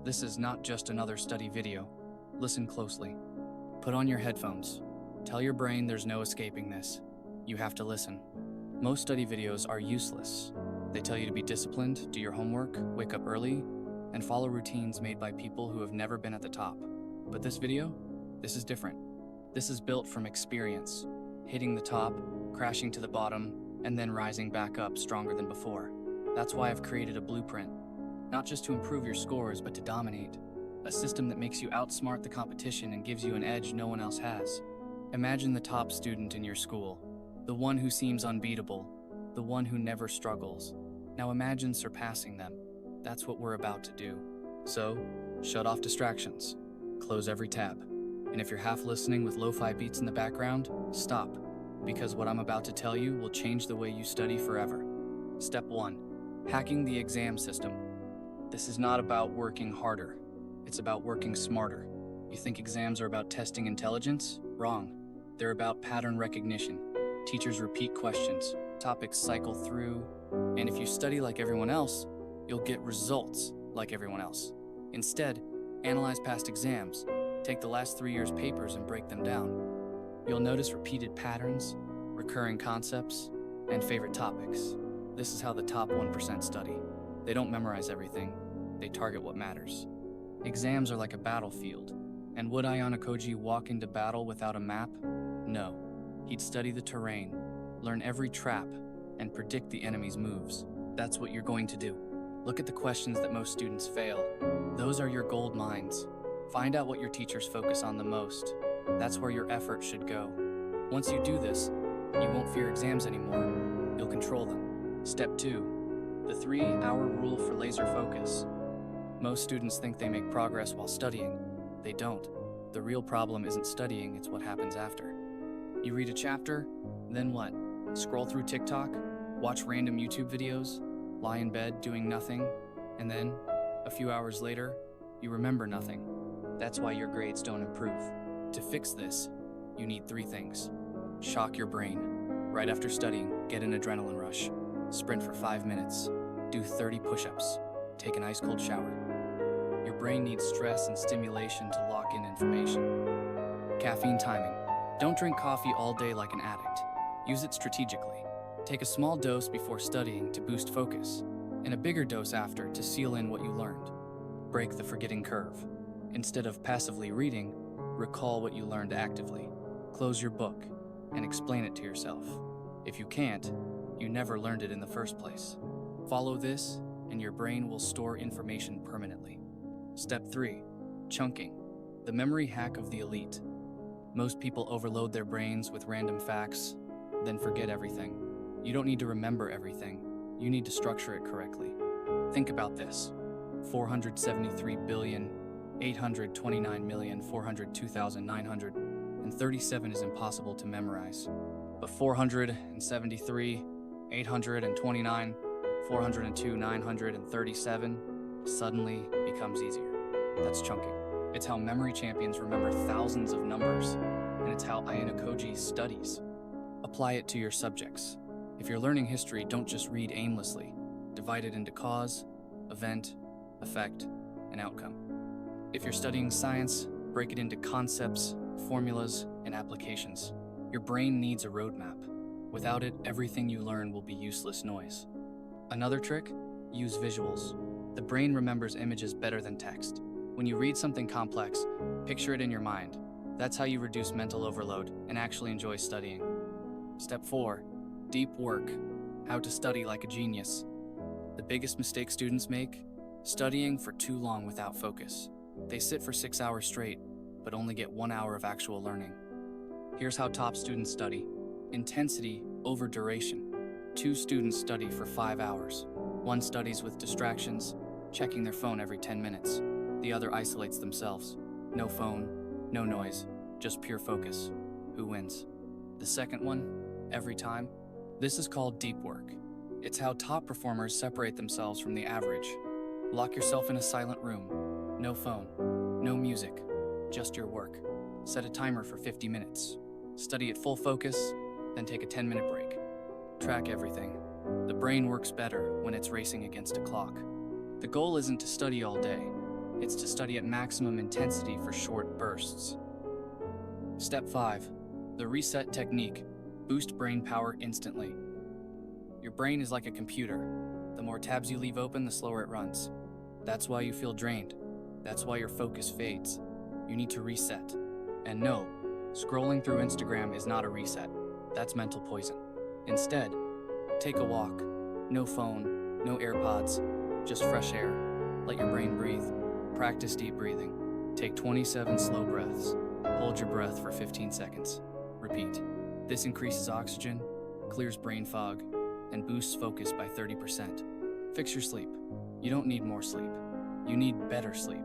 This is not just another study video. Listen closely. Put on your headphones. Tell your brain there's no escaping this. You have to listen. Most study videos are useless. They tell you to be disciplined, do your homework, wake up early, and follow routines made by people who have never been at the top. But this video? This is different. This is built from experience, hitting the top, crashing to the bottom, and then rising back up stronger than before. That's why I've created a blueprint. Not just to improve your scores, but to dominate. A system that makes you outsmart the competition and gives you an edge no one else has. Imagine the top student in your school, the one who seems unbeatable, the one who never struggles. Now imagine surpassing them. That's what we're about to do. So, shut off distractions. Close every tab. And if you're half listening with lo-fi beats in the background, stop, because what I'm about to tell you will change the way you study forever. Step 1. Hacking the exam system. This is not about working harder. It's about working smarter. You think exams are about testing intelligence? Wrong. They're about pattern recognition. Teachers repeat questions, topics cycle through, and if you study like everyone else, you'll get results like everyone else. Instead, analyze past exams, take the last 3 years' papers and break them down. You'll notice repeated patterns, recurring concepts, and favorite topics. This is how the top 1% study. They don't memorize everything, they target what matters. Exams are like a battlefield, and would Ayanokoji walk into battle without a map? No. He'd study the terrain, learn every trap, and predict the enemy's moves. That's what you're going to do. Look at the questions that most students fail. Those are your gold mines. Find out what your teachers focus on the most. That's where your effort should go. Once you do this, you won't fear exams anymore. You'll control them. Step 2. The 3-hour rule for laser focus. Most students think they make progress while studying. They don't. The real problem isn't studying, it's what happens after. You read a chapter, then what? Scroll through TikTok, watch random YouTube videos, lie in bed doing nothing, and then, a few hours later, you remember nothing. That's why your grades don't improve. To fix this, you need 3 things. Shock your brain. Right after studying, get an adrenaline rush. Sprint for 5 minutes. Do 30 push-ups. Take an ice-cold shower. Your brain needs stress and stimulation to lock in information. Caffeine timing. Don't drink coffee all day like an addict. Use it strategically. Take a small dose before studying to boost focus, and a bigger dose after to seal in what you learned. Break the forgetting curve. Instead of passively reading, recall what you learned actively. Close your book and explain it to yourself. If you can't, you never learned it in the first place. Follow this, and your brain will store information permanently. Step 3. Chunking. The memory hack of the elite. Most people overload their brains with random facts, then forget everything. You don't need to remember everything. You need to structure it correctly. Think about this. 473,829,402,937 is impossible to memorize. But 473,829,402,937 suddenly becomes easier. That's chunking. It's how memory champions remember thousands of numbers, and it's how Ayanokoji studies. Apply it to your subjects. If you're learning history, don't just read aimlessly. Divide it into cause, event, effect, and outcome. If you're studying science, break it into concepts, formulas, and applications. Your brain needs a roadmap. Without it, everything you learn will be useless noise. Another trick? Use visuals. The brain remembers images better than text. When you read something complex, picture it in your mind. That's how you reduce mental overload and actually enjoy studying. Step 4. Deep work. How to study like a genius. The biggest mistake students make? Studying for too long without focus. They sit for 6 hours straight, but only get 1 hour of actual learning. Here's how top students study. Intensity over duration. 2 students study for 5 hours. 1 studies with distractions, checking their phone every 10 minutes. The other isolates themselves. No phone, no noise, just pure focus. Who wins? The second one, every time. This is called deep work. It's how top performers separate themselves from the average. Lock yourself in a silent room. No phone, no music, just your work. Set a timer for 50 minutes. Study at full focus, then take a 10-minute break. Track everything. The brain works better when it's racing against a clock. The goal isn't to study all day. It's to study at maximum intensity for short bursts. Step 5. The reset technique. Boost brain power instantly. Your brain is like a computer. The more tabs you leave open, the slower it runs. That's why you feel drained. That's why your focus fades. You need to reset. And no, scrolling through Instagram is not a reset. That's mental poison. Instead, take a walk. No phone, no AirPods, just fresh air. Let your brain breathe. Practice deep breathing. Take 27 slow breaths. Hold your breath for 15 seconds. Repeat. This increases oxygen, clears brain fog, and boosts focus by 30%. Fix your sleep. You don't need more sleep. You need better sleep.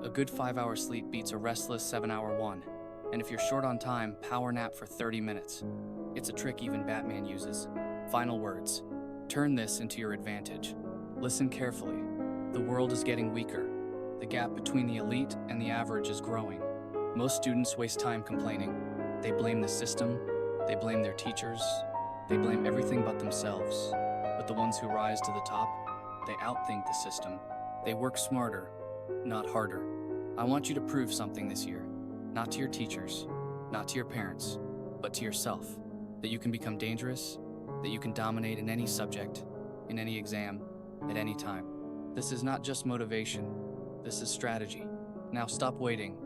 A good 5-hour sleep beats a restless 7-hour one. And if you're short on time, power nap for 30 minutes. It's a trick even Batman uses. Final words. Turn this into your advantage. Listen carefully. The world is getting weaker. The gap between the elite and the average is growing. Most students waste time complaining. They blame the system, they blame their teachers, they blame everything but themselves. But the ones who rise to the top, they outthink the system. They work smarter, not harder. I want you to prove something this year. Not to your teachers, not to your parents, but to yourself. That you can become dangerous, that you can dominate in any subject, in any exam, at any time. This is not just motivation, this is strategy. Now stop waiting.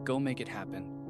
Go make it happen.